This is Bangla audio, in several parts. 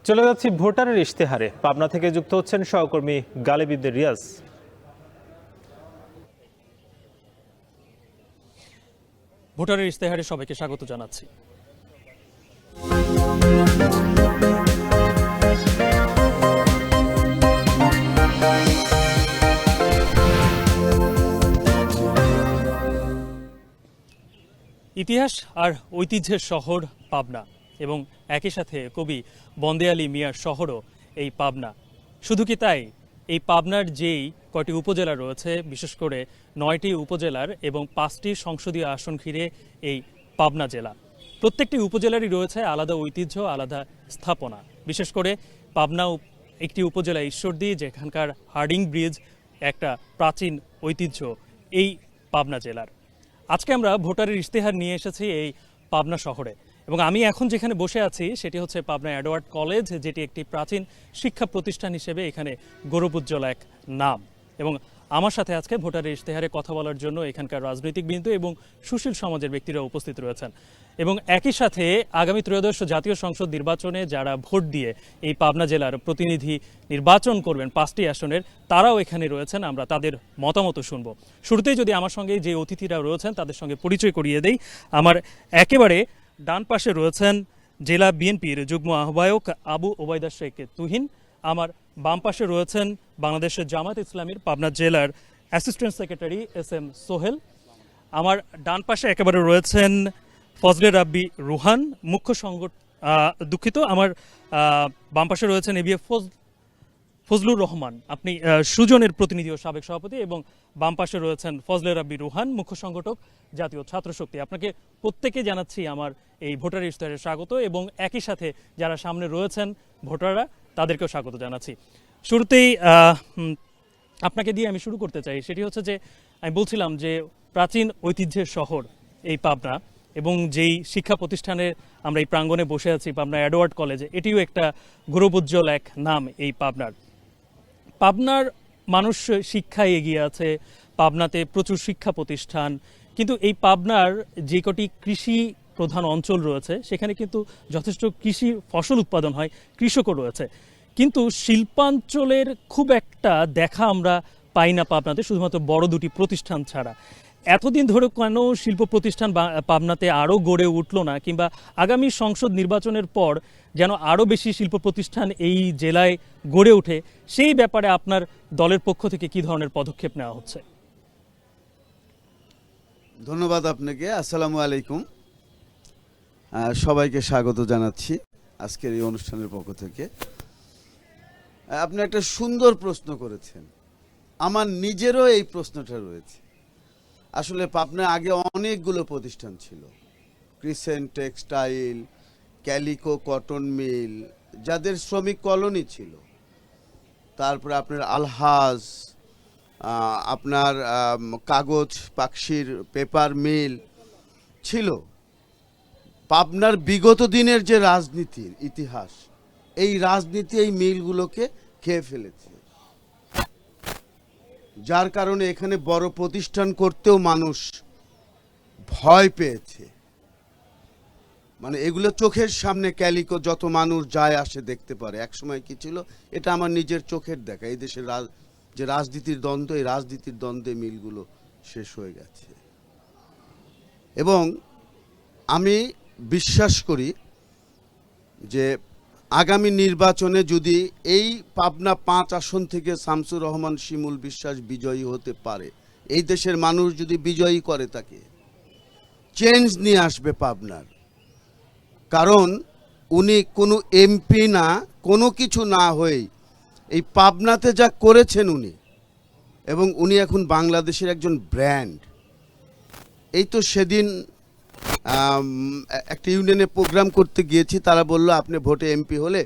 চলে যাচ্ছি ভোটারের ইশতেহারে। পাবনা থেকে যুক্ত হচ্ছেন সহকর্মী গালিবিদ্দের রিয়াজ। ভোটারের ইশতেহারে সবাইকে স্বাগত জানাচ্ছি। ইতিহাস আর ঐতিহ্যের শহর পাবনা এবং একই সাথে কবি বন্দে আলী মিয়ার শহরও এই পাবনা। শুধু কি তাই, এই পাবনার যেই কয়টি উপজেলা রয়েছে, বিশেষ করে 9টি উপজেলার এবং 5টি সংসদীয় আসন ঘিরে এই পাবনা জেলা। প্রত্যেকটি উপজেলারই রয়েছে আলাদা ঐতিহ্য, আলাদা স্থাপনা। বিশেষ করে পাবনা একটি উপজেলা ঈশ্বরদী, যেখানকার হার্ডিং ব্রিজ একটা প্রাচীন ঐতিহ্য এই পাবনা জেলার। আজকে আমরা ভোটারের ইশতেহার নিয়ে এসেছি এই পাবনা শহরে এবং আমি এখন যেখানে বসে আছি সেটি হচ্ছে পাবনা এডওয়ার্ড কলেজ, যেটি একটি প্রাচীন শিক্ষা প্রতিষ্ঠান হিসেবে এখানে গৌরবোজ্জ্বল এক নাম। এবং আমার সাথে আজকে ভোটারের ইশতেহারে কথা বলার জন্য এখানকার রাজনৈতিকবৃন্দ এবং সুশীল সমাজের ব্যক্তিরা উপস্থিত রয়েছেন। এবং একই সাথে আগামী ত্রয়োদশ জাতীয় সংসদ নির্বাচনে যারা ভোট দিয়ে এই পাবনা জেলার প্রতিনিধি নির্বাচন করবেন 5টি আসনের, তারাও এখানে রয়েছেন। আমরা তাদের মতামত শুনব। শুরুতেই যদি আমার সঙ্গে যে অতিথিরা রয়েছেন তাদের সঙ্গে পরিচয় করিয়ে দেই। আমার একেবারে ডান পাশে রয়েছেন জেলা বিএনপির যুগ্ম আহ্বায়ক আবু ওবায়দা শেখ তুহিন। আমার বাম পাশে রয়েছেন বাংলাদেশের জামাত ইসলামীর পাবনা জেলার অ্যাসিস্ট্যান্ট সেক্রেটারি SM সোহেল। আমার ডান পাশে একেবারে রয়েছেন ফজলে রাব্বি রুহান, মুখ্য দুঃখিত, আমার বাম পাশে রয়েছেন ABF ফজলুর রহমান, আপনি সুজনের প্রতিনিধি ও সাবেক সভাপতি, এবং বাম পাশে রয়েছেন ফজলে রাব্বি রুহান, মুখ্য সংগঠক জাতীয় ছাত্র শক্তি। আপনাকে প্রত্যেকে জানাচ্ছি আমার এই ভোটার ইশতেহারে স্বাগত, এবং একই সাথে যারা সামনে রয়েছেন ভোটাররা, তাদেরকেও স্বাগত জানাচ্ছি। শুরুতেই আপনাকে দিয়ে আমি শুরু করতে চাই। সেটি হচ্ছে যে আমি বলছিলাম যে প্রাচীন ঐতিহ্যের শহর এই পাবনা, এবং যেই শিক্ষা প্রতিষ্ঠানে আমরা এই প্রাঙ্গণে বসে আছি পাবনা এডওয়ার্ড কলেজে, এটিও একটা গৌরবোজ্জ্বল এক নাম এই পাবনার। পাবনার মানুষ শিক্ষায় এগিয়ে আছে, পাবনাতে প্রচুর শিক্ষা প্রতিষ্ঠান, কিন্তু এই পাবনার যে কটি কৃষি প্রধান অঞ্চল রয়েছে সেখানে কিন্তু যথেষ্ট কৃষি ফসল উৎপাদন হয়, কৃষকও রয়েছে, কিন্তু শিল্পাঞ্চলের খুব একটা দেখা আমরা পাই না পাবনাতে, শুধুমাত্র বড় দুটি প্রতিষ্ঠান ছাড়া। এতদিন ধরে কেন শিল্প প্রতিষ্ঠান পাবনাতে আরও গড়ে উঠল না, কিংবা আগামী সংসদ নির্বাচনের পর যেন আরও বেশি শিল্প প্রতিষ্ঠান এই জেলায় গড়ে ওঠে, সেই ব্যাপারে আপনার দলের পক্ষ থেকে কী ধরনের পদক্ষেপ নেওয়া হচ্ছে? ধন্যবাদ আপনাকে। আসসালামু আলাইকুম, সবাইকে স্বাগত জানাচ্ছি আজকের এই অনুষ্ঠানের পক্ষ থেকে। আপনি একটা সুন্দর প্রশ্ন করেছেন, আমার নিজেরও এই প্রশ্নটা রয়েছে। আসলে পাবনায় আগে অনেকগুলো প্রতিষ্ঠান ছিল, crescent textile, calico cotton mill, যাদের শ্রমিক কলোনি ছিল, তারপরে আপনার আলহাজ, আপনার কাগজ পাকশির পেপার মিল ছিল। পাবনার বিগত দিনের যে রাজনীতির ইতিহাস, এই রাজনীতি এই মিলগুলোকে খেয়ে ফেলেছে, যার কারণে এখানে বড় প্রতিষ্ঠান করতেও মানুষ ভয় পেয়েছে। মানে এগুলো চোখের সামনে ক্যালিকো যত মানুষ যায় আসে দেখতে পারে। একসময় কি ছিল, এটা আমার নিজের চোখের দেখা। এই দেশের যে রাজনীতির দ্বন্দ্ব, এই রাজনীতির দ্বন্দ্বে মিলগুলো শেষ হয়ে গেছে। এবং আমি বিশ্বাস করি যে আগামী নির্বাচনে যদি এই পাবনা 5 আসন থেকে শামসুর রহমান শিমুল বিশ্বাস বিজয়ী হতে পারে, এই দেশের মানুষ যদি বিজয়ী করে তাকে, চেঞ্জ নিয়ে আসবে পাবনার। কারণ উনি কোনো MP না, কোনো কিছু না হয়েই এই পাবনাতে যা করেছেন উনি, এবং উনি এখন বাংলাদেশের একজন ব্র্যান্ড। এই তো সেদিন একটা ইউনিয়নে প্রোগ্রাম করতে গিয়েছি, তারা বলল আপনি ভোটে MP হলে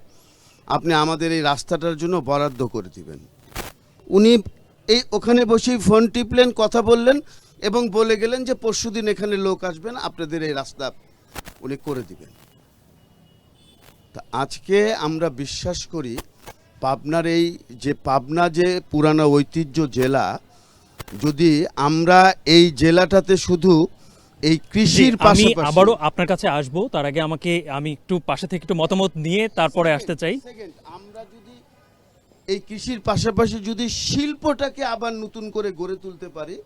আপনি আমাদের এই রাস্তাটার জন্য বরাদ্দ করে দিবেন। উনি এই ওখানে বসেই ফোন টিপলেন, কথা বললেন এবং বলে গেলেন যে পরশুদিন এখানে লোক আসবেন, আপনাদের এই রাস্তা উনি করে দিবেন। তা আজকে আমরা বিশ্বাস করি পাবনার এই যে পাবনা যে পুরানো ঐতিহ্য জেলা, যদি আমরা এই জেলাটাতে শুধু এই জি, কৃষির আমি পাশাপাশি আবারও আপনার কাছে আসবো, তার আগে আমি একটু পাশে থেকে একটু মতামত নিয়ে তারপরে আসতে চাই। আমরা যদি এই কৃষির পাশাপাশি যদি শিল্পটাকে আবার নতুন করে গড়ে তুলতে পারি,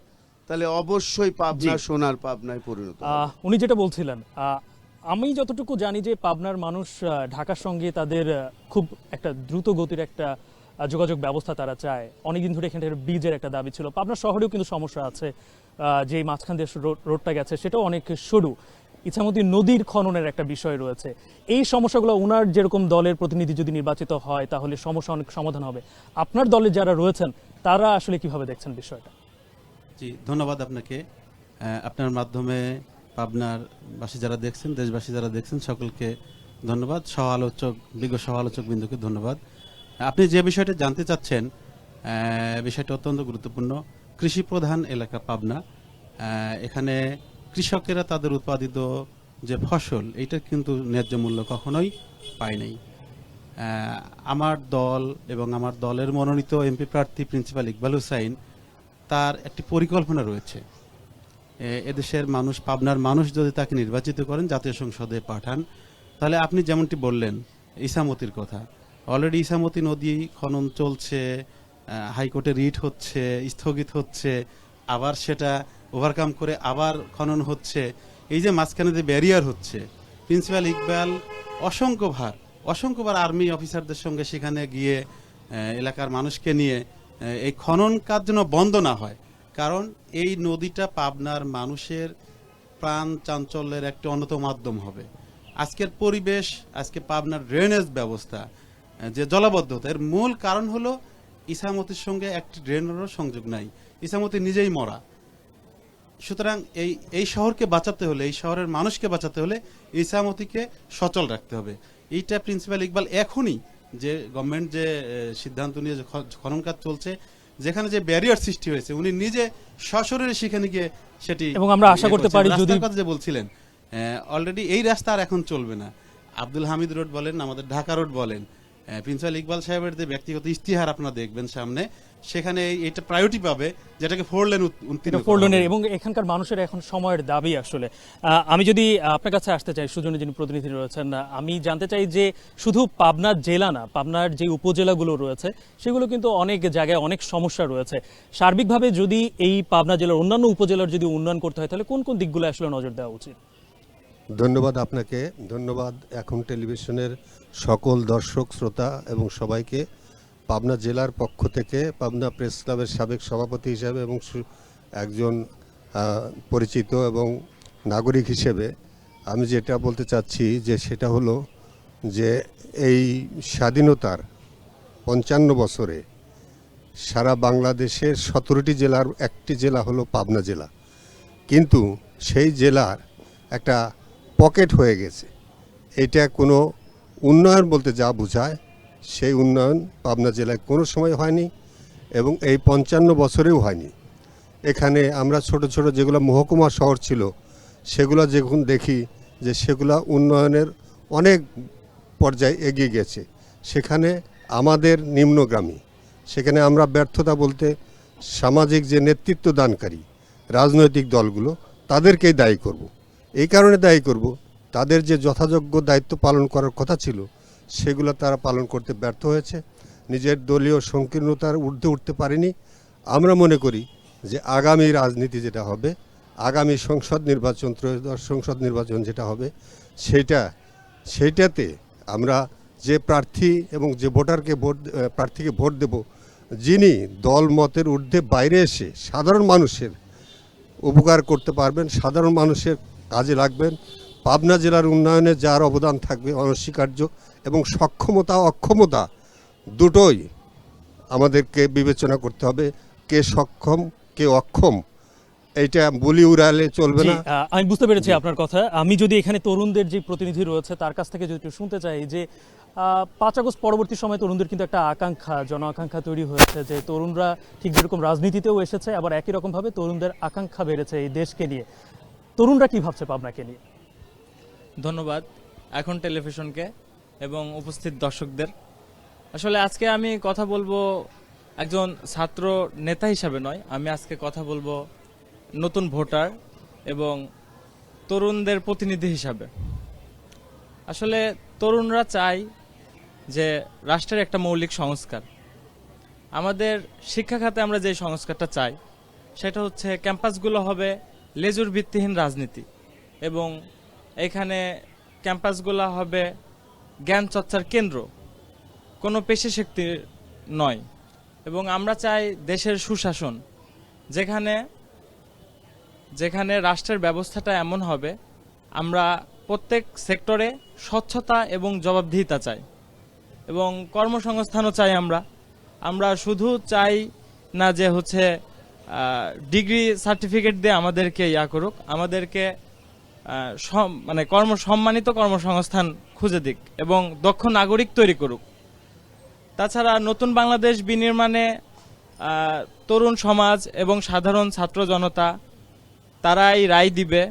তাহলে অবশ্যই পাবনা জি। সোনার পাবনায় পরিণত হবে। উনি যেটা বলছিলেন, আমি যতটুকু জানি যে পাবনার মানুষ ঢাকার সঙ্গে তাদের খুব একটা দ্রুত গতির একটা যোগাযোগ ব্যবস্থা তারা চায়। অনেকদিন ধরে এখানে ব্রিজের একটা দাবি ছিল। পাবনার শহরেও কিন্তু সমস্যা আছে, যে মাঝখান দিয়ে রোডটা গেছে সেটাও অনেক সরু। ইছামতি নদীর খননের একটা বিষয় রয়েছে। এই সমস্যাগুলো ওনার যেরকম দলের প্রতিনিধি যদি নির্বাচিত হয় তাহলে সমস্যা অনেক সমাধান হবে। আপনার দলে যারা রয়েছেন তারা আসলে কিভাবে দেখছেন বিষয়টা? জি, ধন্যবাদ আপনাকে। আপনার মাধ্যমে পাবনার বাসী যারা দেখছেন, দেশবাসী যারা দেখছেন, সকলকে ধন্যবাদ। বিজ্ঞ সহ আলোচক বিন্দুকে ধন্যবাদ। আপনি যে বিষয়টা জানতে চাচ্ছেন, বিষয়টা অত্যন্ত গুরুত্বপূর্ণ। কৃষি প্রধান এলাকা পাবনা। এখানে কৃষকেরা তাদের উৎপাদিত যে ফসল, এটা কিন্তু ন্যায্য মূল্য কখনোই পায় নাই। আমার দল এবং আমার দলের মনোনীত এমপি প্রার্থী প্রিন্সিপাল ইকবাল হুসাইন, তার একটি পরিকল্পনা রয়েছে। এদেশের মানুষ, পাবনার মানুষ যদি তাকে নির্বাচিত করেন, জাতীয় সংসদে পাঠান, তাহলে আপনি যেমনটি বললেন ইসামতির কথা, অলরেডি ইসামতি নদী খনন চলছে, হাইকোর্টে রিট হচ্ছে, স্থগিত হচ্ছে, আবার সেটা ওভারকাম করে আবার খনন হচ্ছে। এই যে মাঝখানে যে ব্যারিয়ার হচ্ছে, প্রিন্সিপাল ইকবাল অসংখ্যবার আর্মি অফিসারদের সঙ্গে সেখানে গিয়ে এলাকার মানুষকে নিয়ে এই খনন কাজ যেন বন্ধ না হয়। কারণ এই নদীটা পাবনার মানুষের প্রাণ চাঞ্চল্যের একটি অন্যতম মাধ্যম হবে। আজকের পরিবেশ, আজকে পাবনার ড্রেনেজ ব্যবস্থা, যে জলাবদ্ধতা, এর মূল কারণ হলো ইসামতির সঙ্গে একটি ড্রেনেরও সংযোগ নাই। ইসামতি নিজেই মরা। সুতরাং এই শহরকে বাঁচাতে হলে, এই শহরের মানুষকে বাঁচাতে হলে ইসামতিকে সচল রাখতে হবে। এইটা প্রিন্সিপাল ইকবাল এখনই, যে গভর্নমেন্ট যে সিদ্ধান্ত নিয়ে যে খনন কাজ চলছে, যেখানে যে ব্যারিয়ার সৃষ্টি হয়েছে, উনি নিজে সশরীরে সেখানে গিয়ে সেটি, এবং আমরা আশা করতে পারি যদি রাস্তার কথা যে বলছিলেন, অলরেডি এই রাস্তা আর এখন চলবে না। আব্দুল হামিদ রোড বলেন, আমাদের ঢাকা রোড বলেন, প্রিন্সিপাল ইকবাল সাহেবের যে ব্যক্তিগত ইস্তিহার আপনারা দেখবেন সামনে, সেখানে এটা প্রায়োরিটি পাবে, যেটাকে 4 লেন ফোরলেনের, এবং এখানকার মানুষের এখন সময়ের দাবি আসলে। আমি যদি আপনার কাছে আসতে চাই, সুজনের যিনি প্রতিনিধি রয়েছেন, আমি জানতে চাই যে শুধু পাবনার জেলা না, পাবনার যে উপজেলাগুলো রয়েছে সেগুলো কিন্তু অনেক জায়গায় অনেক সমস্যা রয়েছে। সার্বিকভাবে যদি এই পাবনা জেলার অন্যান্য উপজেলার যদি উন্নয়ন করতে হয় তাহলে কোন কোন দিকগুলো আসলে নজর দেওয়া উচিত? ধন্যবাদ আপনাকে, ধন্যবাদ এখন টেলিভিশনের সকল দর্শক শ্রোতা এবং সবাইকে। পাবনা জেলার পক্ষ থেকে, পাবনা প্রেস ক্লাবের সাবেক সভাপতি হিসাবে এবং একজন পরিচিত এবং নাগরিক হিসেবে আমি যেটা বলতে চাচ্ছি যে সেটা হলো যে এই স্বাধীনতার 55 বছরে সারা বাংলাদেশের 17টি জেলার একটি জেলা হলো পাবনা জেলা, কিন্তু সেই জেলার একটা পকেট হয়ে গেছে। এটা কোনো উন্নয়ন বলতে যা বোঝায় সেই উন্নয়ন পাবনা জেলায় কোনো সময় হয়নি এবং এই 55 বছরেও হয়নি। এখানে আমরা ছোট ছোট যেগুলো মহকুমা শহর ছিল সেগুলো যখন দেখি যে সেগুলো উন্নয়নের অনেক পর্যায়ে এগিয়ে গেছে, সেখানে আমাদের নিম্নগামী। সেখানে আমরা ব্যর্থতা বলতে সামাজিক যে নেতৃত্ব দানকারী রাজনৈতিক দলগুলো, তাদেরকেই দায়ী করব। এই কারণে দায়ী করব, তাদের যে যথাযোগ্য দায়িত্ব পালন করার কথা ছিল সেগুলো তারা পালন করতে ব্যর্থ হয়েছে, নিজের দলীয় সংকীর্ণতার ঊর্ধ্বে উঠতে পারেনি। আমরা মনে করি যে আগামী রাজনীতি যেটা হবে, আগামী সংসদ নির্বাচন, ত্রয়োদশ সংসদ নির্বাচন যেটা হবে, সেইটাতে আমরা যে প্রার্থী এবং যে প্রার্থীকে ভোট দেব, যিনি দল মতের ঊর্ধ্বে বাইরে এসে সাধারণ মানুষের উপকার করতে পারবেন, সাধারণ মানুষের কাজে লাগবেন, পাবনা জেলার উন্নয়নে যার অবদান থাকবে অনস্বীকার্য, এবং সক্ষমতা অক্ষমতা দুটোই আমাদেরকে বিবেচনা করতে হবে। কে সক্ষম কে অক্ষম এইটা বলি উড়ালে চলবে না। আমি বুঝতে পেরেছি আপনার কথা। আমি যদি এখানে তরুণদের যে প্রতিনিধি রয়েছে তার কাছ থেকে যদি একটু শুনতে চাই যে 5 আগস্ট পরবর্তী সময়ে তরুণদের কিন্তু একটা জন আকাঙ্ক্ষা তৈরি হয়েছে যে তরুণরা ঠিক যেরকম রাজনীতিতেও এসেছে, আবার একই রকমভাবে তরুণদের আকাঙ্ক্ষা বেড়েছে এই দেশকে নিয়ে। তরুণরা কি ভাবছে পাবনাকে নিয়ে? ধন্যবাদ এখন টেলিভিশনকে এবং উপস্থিত দর্শকদের। আসলে আজকে আমি কথা বলবো একজন ছাত্র নেতা হিসাবে নয়, আমি আজকে কথা বলবো নতুন ভোটার এবং তরুণদের প্রতিনিধি হিসাবে। আসলে তরুণরা চায় যে রাষ্ট্রের একটা মৌলিক সংস্কার। আমাদের শিক্ষা খাতে আমরা যে সংস্কারটা চাই সেটা হচ্ছে ক্যাম্পাসগুলো হবে লেজুর ভিত্তিহীন রাজনীতি, এবং এখানে ক্যাম্পাসগুলো হবে জ্ঞান চর্চার কেন্দ্র, কোনো পেশি শক্তি নয়। এবং আমরা চাই দেশের সুশাসন, যেখানে যেখানে রাষ্ট্রের ব্যবস্থাটা এমন হবে, আমরা প্রত্যেক সেক্টরে স্বচ্ছতা এবং জবাবদিহিতা চাই, এবং কর্মসংস্থানও চাই। আমরা শুধু চাই না যে হচ্ছে ডিগ্রি সার্টিফিকেট দিয়ে আমাদেরকে করুক, আমাদেরকে মানে সম্মানিত কর্মসংস্থান খুঁজে দিক এবং দক্ষ নাগরিক তৈরি করুক। তাছাড়া নতুন বাংলাদেশ বিনির্মাণে তরুণ সমাজ এবং সাধারণ ছাত্র জনতা তারাই রায় দিবে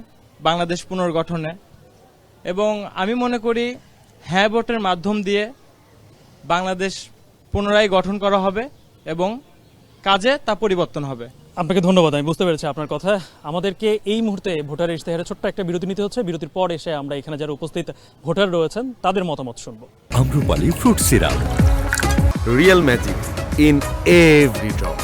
বাংলাদেশ পুনর্গঠনে, এবং আমি মনে করি হ্যাঁ ভোটের মাধ্যম দিয়ে বাংলাদেশ পুনরায় গঠন করা হবে এবং কাজে তা পরিবর্তন হবে। আপনাকে ধন্যবাদ, আমি বুঝতে পেরেছি আপনার কথা। আমাদেরকে এই মুহূর্তে ভোটার ইশতেহারে ছোট্ট একটা বিরতি নিতে হচ্ছে। বিরতির পর এসে আমরা এখানে যারা উপস্থিত ভোটার রয়েছেন তাদের মতামত শুনবো। Amrapali fruit syrup, real magic in every drop.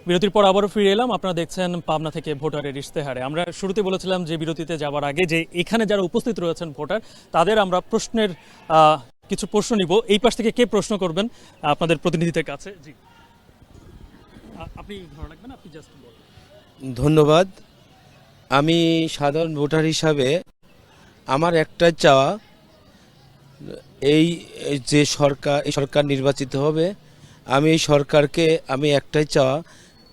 বিরতির পর আবারও ফিরে এলাম। আপনারা দেখছেন পাবনা থেকে ভোটারের ইশতেহারে। আমরা শুরুতে বলেছিলাম যে বিরতিতে যাওয়ার আগে যে এখানে যারা উপস্থিত রয়েছেন ভোটার, তাদের আমরা প্রশ্নের কিছু প্রশ্ন নিব। এই পাশ থেকে কে প্রশ্ন করবেন আপনাদের প্রতিনিধিদের কাছে? জি, আপনি ভালো লাগবেন, আপনি জাস্ট বলুন। ধন্যবাদ। আমি সাধারণ ভোটার হিসাবে আমার একটা চাওয়া, এই যে সরকার নির্বাচিত হবে, আমি এই সরকারকে আমি একটাই চাওয়া,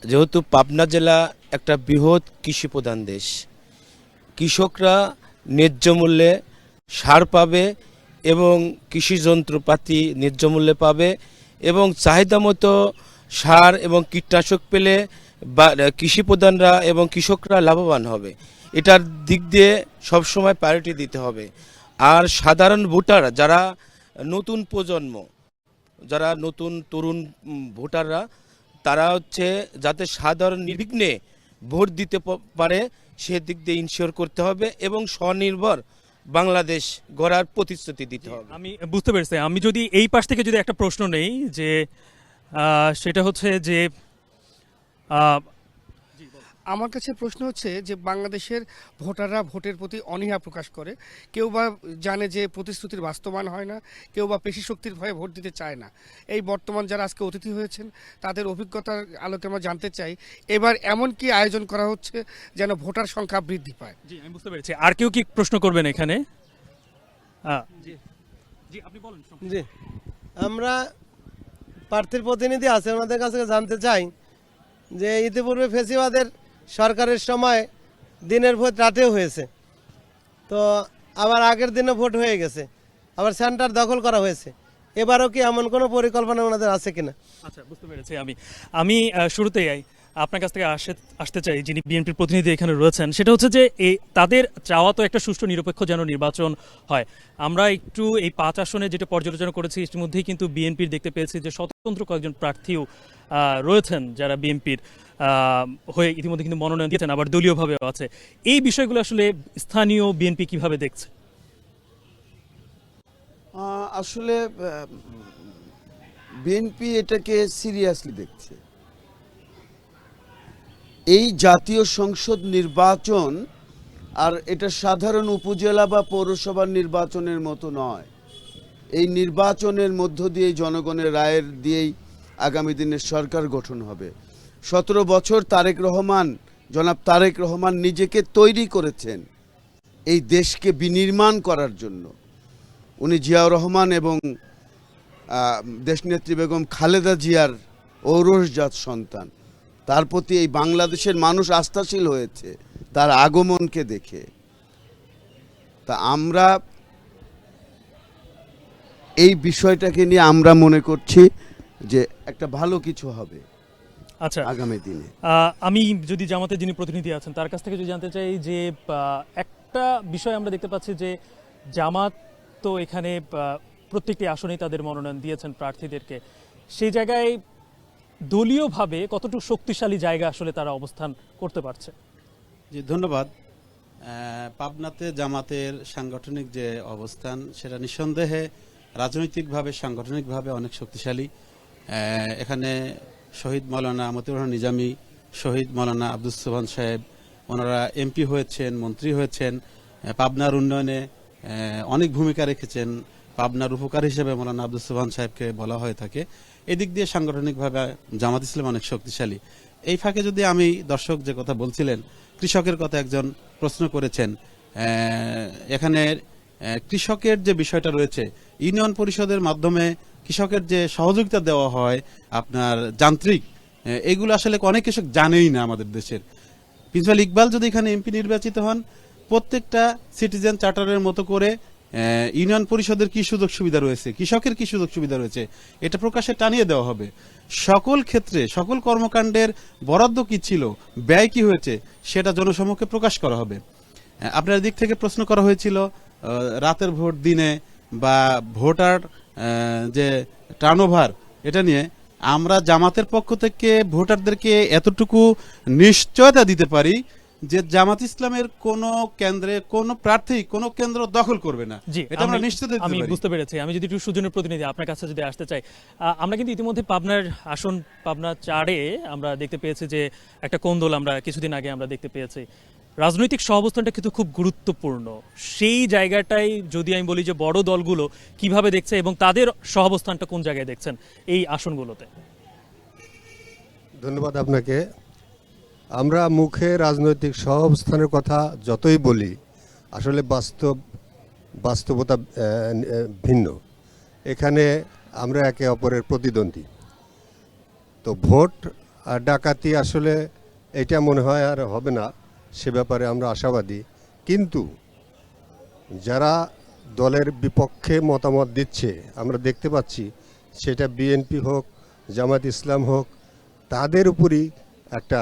যেহেতু পাবনা জেলা একটা বৃহৎ কৃষি প্রধান দেশ, কৃষকরা ন্যায্য মূল্যে সার পাবে এবং কৃষি যন্ত্রপাতি ন্যায্য মূল্যে পাবে, এবং চাহিদা মতো সার এবং কীটনাশক পেলে বা কৃষি প্রধানরা এবং কৃষকরা লাভবান হবে। এটার দিক দিয়ে সবসময় প্রায়োরিটি দিতে হবে। আর সাধারণ ভোটার যারা নতুন প্রজন্ম, যারা নতুন তরুণ ভোটাররা, তারা হচ্ছে যাতে সাধারণ নির্বিঘ্নে ভোট দিতে পারে সেদিক দিয়ে ইনশিওর করতে হবে এবং স্বনির্ভর বাংলাদেশ গড়ার প্রতিশ্রুতি দিতে হবে। আমি বুঝতে পেরেছি। আমি যদি এই পাশ থেকে যদি একটা প্রশ্ন নেই, যে সেটা হচ্ছে যে আমার কাছে প্রশ্ন হচ্ছে যে বাংলাদেশের ভোটাররা ভোটের প্রতি অনীহা প্রকাশ করে। কেউ বা জানে যে প্রতিশ্রুতির বাস্তবায়ন হয় না, কেউ বা পেশি শক্তির ভয়ে ভোট দিতে চায় না। এই বর্তমান যারা আজকে অতিথি হয়েছেন তাদের অভিজ্ঞতার আলোকে আমরা জানতে চাই, এবার এমন কি আয়োজন করা হচ্ছে যেন ভোটার সংখ্যা বৃদ্ধি পায়? জি, আমি বুঝতে পেরেছি। আর কেউ কি প্রশ্ন করবেন এখানে? জি, আপনি বলেন। জি, আমরা প্রার্থীর প্রতিনিধি আছে, ওনাদের কাছে জানতে চাই যে ইতিপূর্বে ফেসিবাদের সরকারের সময় দিনের ভোট রাতেও হয়েছে, তো আবার আগের দিনে ভোট হয়ে গেছে, আবার সেন্টার দখল করা হয়েছে। এবারও কি এমন কোনো পরিকল্পনা ওনাদের আছে কিনা? আচ্ছা, বুঝতে পেরেছি। আমি শুরুতেই আপনার কাছ থেকে আসতে চাই, যিনি বিএনপির প্রতিনিধি এখানে রয়েছেন, সেটা হচ্ছে যে তাদের চাওয়া তো একটা সুষ্ঠু নিরপেক্ষ যেন নির্বাচন হয়। আমরা একটু এই 5 আসনে যেটা পর্যালোচনা করেছি, ইতিমধ্যেই কিন্তু বিএনপির দেখতে পেয়েছি যে স্বতন্ত্র কয়েকজন প্রার্থীও রয়েছেন যারা বিএনপির হয়ে ইতিমধ্যে কিন্তু মনোনয়ন দিয়েছেন, আবার দলীয়ভাবেও আছে। এই বিষয়গুলো আসলে স্থানীয় বিএনপি কিভাবে দেখছে? আসলে বিএনপি এটাকে সিরিয়াসলি দেখছে। এই জাতীয় সংসদ নির্বাচন আর এটা সাধারণ উপজেলা বা পৌরসভার নির্বাচনের মতো নয়। এই নির্বাচনের মধ্য দিয়ে জনগণের রায়ের দিয়েই আগামী দিনের সরকার গঠন হবে। 17 বছর জনাব তারেক রহমান নিজেকে তৈরি করেছেন এই দেশকে বিনির্মাণ করার জন্য। উনি জিয়াউর রহমান এবং দেশনেত্রী বেগম খালেদা জিয়ার ঔরসজাত সন্তান। তার প্রতি এই বাংলাদেশের মানুষ আস্থাশীল হয়েছে তার আগমনকে দেখে। তা আমরা এই বিষয়টাকে নিয়ে আমরা মনে করছি যে একটা ভালো কিছু হবে আচ্ছা আগামী দিনে। আমি যদি জামাতের যিনি প্রতিনিধি আছেন তার কাছ থেকে যদি জানতে চাই যে একটা বিষয় আমরা দেখতে পাচ্ছি যে জামাত তো এখানে প্রত্যেকটি আসনেই তাদের মনোনয়ন দিয়েছেন প্রার্থীদেরকে, সেই জায়গায় দলীয়ভাবে কতটুকু শক্তিশালী জায়গা আসলে তারা অবস্থান করতে পারছে? জি ধন্যবাদ। পাবনাতে জামাতের সাংগঠনিক যে অবস্থান সেটা নিঃসন্দেহে রাজনৈতিকভাবে সাংগঠনিকভাবে অনেক শক্তিশালী। এখানে শহীদ মৌলানা মতিউর রহমান নিজামী, শহীদ মৌলানা আব্দুস সোবহান সাহেব, ওনারা এমপি হয়েছেন, মন্ত্রী হয়েছেন, পাবনার উন্নয়নে অনেক ভূমিকা রেখেছেন। পাবনার উপকার হিসেবে মৌলানা আব্দুস সোবহান সাহেবকে বলা হয়ে থাকে। এদিক দিয়ে সাংগঠনিকভাবে জামাত ইসলাম অনেক শক্তিশালী। এই ফাঁকে যদি আমি দর্শক যে কথা বলছিলেন, কৃষকের কথা একজন প্রশ্ন করেছেন, এখানে কৃষকের যে বিষয়টা রয়েছে, ইউনিয়ন পরিষদের মাধ্যমে কৃষকের যে সহযোগিতা দেওয়া হয় আপনার যান্ত্রিক, এগুলো আসলে অনেক কৃষক জানেই না আমাদের দেশের। প্রিন্সিপাল ইকবাল যদি এখানে এমপি নির্বাচিত হন, প্রত্যেকটা সিটিজেন চার্টারের মতো করে ইউনিয়ন পরিষদের কি সুযোগ সুবিধা রয়েছে, কৃষকের কি সুযোগ সুবিধা রয়েছে, এটা প্রকাশে টানিয়ে দেওয়া হবে। সকল ক্ষেত্রে সকল কর্মকাণ্ডের বরাদ্দ কি ছিল, ব্যয় কি হয়েছে, সেটা জনসমক্ষে প্রকাশ করা হবে। আপনার দিক থেকে প্রশ্ন করা হয়েছিল রাতের ভোট দিনে বা ভোটার যে টার্নওভার, এটা নিয়ে আমরা জামাতের পক্ষ থেকে ভোটারদেরকে এতটুকু নিশ্চয়তা দিতে পারি যে জামাত ইসলামের কোন কেন্দ্রে কোন প্রার্থী কোন কেন্দ্র দখল করবে না। জি, এটা আমরা নিশ্চিত দিতে আমি পারি। বুঝতে পেরেছি। আমি যদি একটু সুজনের প্রতিনিধি আপনার কাছে যদি আসতে চাই, আমরা কিন্তু ইতিমধ্যে পাবনার আসন পাবনা 4-এ আমরা দেখতে পেয়েছি যে একটা কোন্দল আমরা কিছুদিন আগে আমরা দেখতে পেয়েছি। রাজনৈতিক সহাবস্থানটা কিন্তু খুব গুরুত্বপূর্ণ। সেই জায়গাটাই যদি আমি বলি যে বড় দলগুলো কিভাবে দেখছে এবং তাদের সহাবস্থানটা কোন জায়গায় দেখছেন এই আসনগুলোতে? ধন্যবাদ আপনাকে। আমরা মুখে রাজনৈতিক সহাবস্থানের কথা যতই বলি, আসলে বাস্তবতা ভিন্ন। এখানে আমরা একে অপরের প্রতিদ্বন্দ্বী। তো ভোট ডাকাতি আসলে এটা মনে হয় আর হবে না, সে ব্যাপারে আমরা আশাবাদী। কিন্তু যারা দলের বিপক্ষে মতামত দিচ্ছে আমরা দেখতে পাচ্ছি, সেটা বিএনপি হোক, জামাত ইসলাম হোক, তাদের উপরই একটা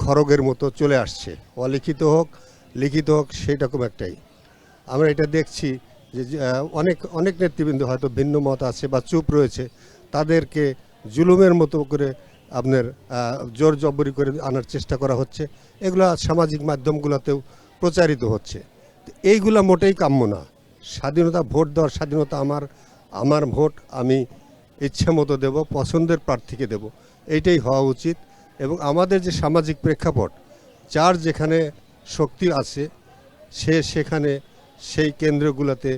খড়গের মতো চলে আসছে। অলিখিত হোক লিখিত হোক সেরকম একটাই আমরা এটা দেখছি যে অনেক নেতৃবৃন্দ হয়তো ভিন্ন মত আছে বা চুপ রয়েছে, তাদেরকে জুলুমের মতো করে আপনার জোর জবরি করে আনার চেষ্টা করা হচ্ছে। এগুলা সামাজিক মাধ্যমগুলোতেও প্রচারিত হচ্ছে। এইগুলা মোটেই কাম্য না। স্বাধীনতা, ভোট দেওয়ার স্বাধীনতা আমার ভোট আমি ইচ্ছে মতো দেব, পছন্দের প্রার্থীকে দেব, এইটাই হওয়া উচিত। এবং আমাদের যে সামাজিক প্রেক্ষাপট, যার যেখানে শক্তি আছে সে সেখানে সেই কেন্দ্রগুলোতে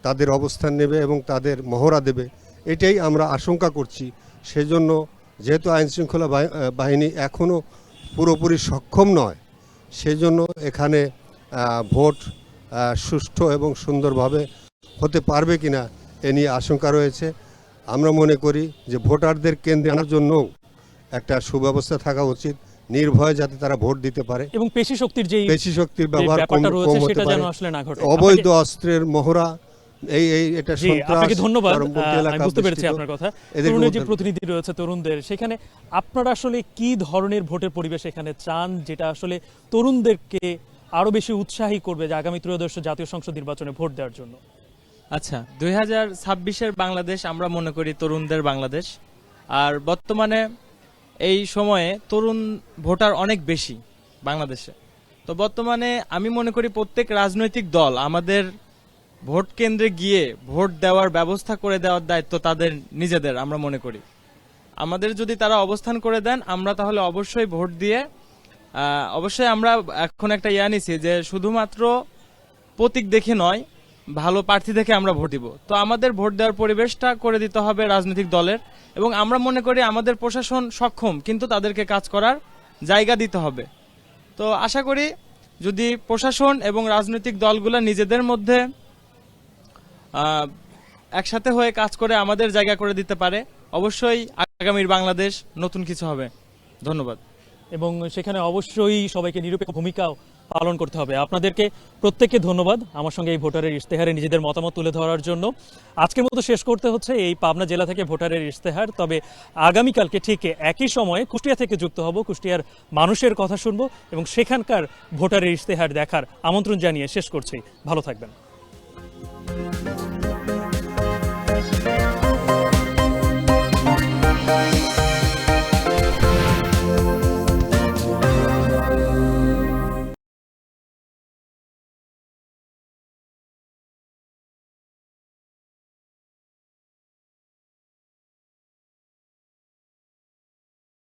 তাদের অবস্থান নেবে এবং তাদের মহড়া দেবে, এটাই আমরা আশঙ্কা করছি। সেজন্য যেহেতু আইনশৃঙ্খলা বাহিনী এখনও পুরোপুরি সক্ষম নয়, সেজন্য এখানে ভোট সুষ্ঠু এবং সুন্দরভাবে হতে পারবে কিনা এ নিয়ে আশঙ্কা রয়েছে। আমরা মনে করি যে ভোটারদের কেন্দ্রে আনার জন্য একটা সুব্যবস্থা থাকা উচিত, নির্ভয়ে যাতে তারা ভোট দিতে পারে এবং পেশি শক্তির ব্যবহার কম হতে পারে। অবৈধ অস্ত্রের মহড়া, এটা আপনাকে ধন্যবাদ। আমি বুঝতে পেরেছি আপনার কথা। তরুণের যে প্রতিনিধি রয়েছে তরুণদের, সেখানে আপনারা আসলে কি ধরনের ভোটের পরিবেশ এখানে চান, যেটা আসলে তরুণদেরকে আরো বেশি উৎসাহী করবে যে আগামী ত্রয়োদশ জাতীয় সংসদ নির্বাচনে ভোট দেওয়ার জন্য? আচ্ছা, 2026-এর বাংলাদেশ আমরা মনে করি তরুণদের বাংলাদেশ। আর বর্তমানে এই সময়ে তরুণ ভোটার অনেক বেশি বাংলাদেশে। তো বর্তমানে আমি মনে করি প্রত্যেক রাজনৈতিক দল আমাদের ভোট কেন্দ্রে গিয়ে ভোট দেওয়ার ব্যবস্থা করে দেওয়ার দায়িত্ব তাদের নিজেদের। আমরা মনে করি আমাদের যদি তারা অবস্থান করে দেন, আমরা তাহলে অবশ্যই ভোট দিয়ে অবশ্যই আমরা এখন একটা নিছি যে শুধুমাত্র প্রতীক দেখে নয়, ভালো প্রার্থী দেখে আমরা ভোট দিব। তো আমাদের ভোট দেওয়ার পরিবেশটা করে দিতে হবে রাজনৈতিক দলের, এবং আমরা মনে করি আমাদের প্রশাসন সক্ষম, কিন্তু তাদেরকে কাজ করার জায়গা দিতে হবে। তো আশা করি যদি প্রশাসন এবং রাজনৈতিক দলগুলো নিজেদের মধ্যে একসাথে হয়ে কাজ করে আমাদের জায়গা করে দিতে পারে, অবশ্যই আগামীর বাংলাদেশ নতুন কিছু হবে। ধন্যবাদ। এবং সেখানে অবশ্যই সবাইকে নিরপেক্ষ ভূমিকাও পালন করতে হবে। আপনাদেরকে প্রত্যেককে ধন্যবাদ আমার সঙ্গে এই ভোটারের ইশতেহারে নিজেদের মতামত তুলে ধরার জন্য। আজকের মতো শেষ করতে হচ্ছে এই পাবনা জেলা থেকে ভোটারের ইশতেহার। তবে আগামীকালকে ঠিক একই সময়ে কুষ্টিয়া থেকে যুক্ত হব, কুষ্টিয়ার মানুষের কথা শুনবো এবং সেখানকার ভোটারের ইশতেহার দেখার আমন্ত্রণ জানিয়ে শেষ করছি। ভালো থাকবেন।